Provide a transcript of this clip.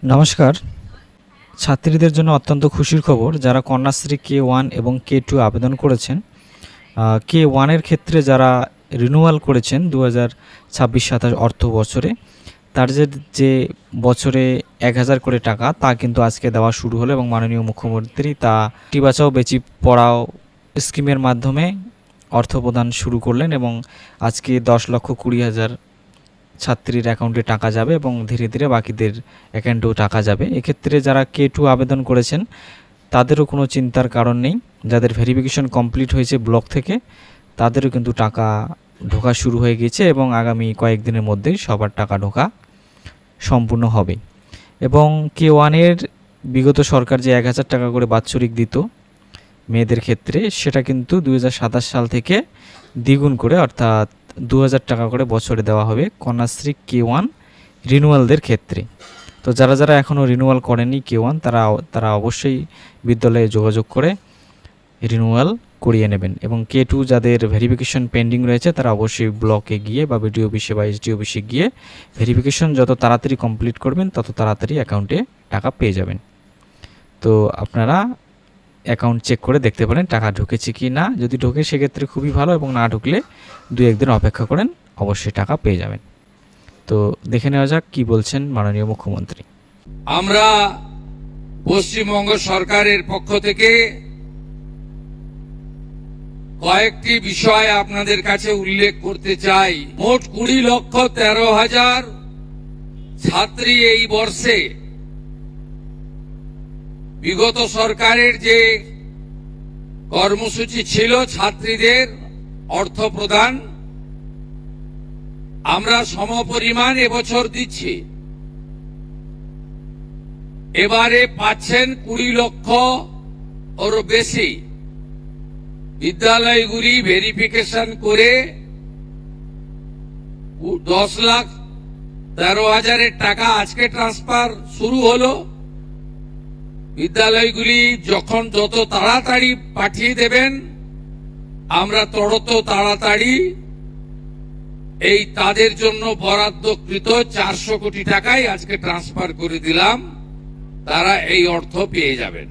নমস্কার। ছাত্রীদের জন্য অত্যন্ত খুশির খবর, যারা কন্যাশ্রী K1 এবং K2 আবেদন করেছেন। K1 এর ক্ষেত্রে যারা রিনিউয়াল করেছেন 2026-27 অর্থ বছরে, তার যে বছরে 1000 করে টাকা তা কিন্তু আজকে দেওয়া শুরু হলো এবং মাননীয় মুখ্যমন্ত্রী তা বেটি বাঁচাও বেটি পড়াও স্কিমের মাধ্যমে অর্থ প্রদান শুরু করলেন এবং আজকে 10,20,000 ছাত্রীর অ্যাকাউন্টে টাকা যাবে এবং ধীরে ধীরে বাকিদের অ্যাকাউন্টেও টাকা যাবে। এক্ষেত্রে যারা K2 আবেদন করেছেন তাদেরও কোনো চিন্তার কারণ নেই। যাদের ভেরিফিকেশন কমপ্লিট হয়েছে ব্লক থেকে তাদেরও কিন্তু টাকা ঢোকা শুরু হয়ে গেছে এবং আগামী কয়েকদিনের মধ্যেই সবার টাকা ঢোকা সম্পূর্ণ হবে। এবং K1 এর বিগত সরকার যে 1000 টাকা করে বাৎসরিক দিত মেয়েদের ক্ষেত্রে, সেটা কিন্তু 2027 সাল থেকে দ্বিগুণ করে অর্থাৎ 2000 টাকা করে বছরে দেওয়া হবে কন্যাশ্রী K1 রিনিউয়ালদের ক্ষেত্রে। তো যারা যারা এখনও রিনিউয়াল করেনি K1 তারা অবশ্যই বিদ্যালয়ে যোগাযোগ করে রিনিউয়াল করিয়ে নেবেন। এবং K2 যাদের ভেরিফিকেশন পেন্ডিং রয়েছে তারা অবশ্যই ব্লকে গিয়ে বা বিডিও অফিসে বা এসডি অফিসে গিয়ে ভেরিফিকেশন যত তাড়াতাড়ি কমপ্লিট করবেন তত তাড়াতাড়ি অ্যাকাউন্টে টাকা পেয়ে যাবেন। তো আপনারা অ্যাকাউন্ট চেক করে দেখতে পারেন টাকা ঢুকেছে কি না। যদি ঢোকে সেক্ষেত্রে খুবই ভালো, এবং না ঢুকলে 2-1 দিন অপেক্ষা করেন, অবশ্যই টাকা পেয়ে যাবেন। তো দেখে নেওয়া যাক কি বলছেন মাননীয় মুখ্যমন্ত্রী। আমরা পশ্চিমবঙ্গ সরকারের পক্ষ থেকে কয়েকটি বিষয় আপনাদের কাছে উল্লেখ করতে চাই। মোট 20,13,000 ছাত্রী এই বর্ষে বিগত সরকারের যে কর্মসূচি ছিল ছাত্রীদের অর্থ প্রদান, আমরা সমপরিমাণ এবছর দিচ্ছি। এবারে পাচ্ছেন 20 লক্ষ ওর বেশি। বিদ্যালয়গুলি ভেরিফিকেশন করে 10,13,000 টাকা আজকে ট্রান্সফার শুরু হলো। বিদ্যালয়গুলি যখন যত তাড়াতাড়ি পাঠিয়ে দেবেন আমরা তত তাড়াতাড়ি এই তাদের জন্য বরাদ্দকৃত 400 কোটি টাকাই আজকে ট্রান্সফার করে দিলাম, তারা এই অর্থ পেয়ে যাবেন।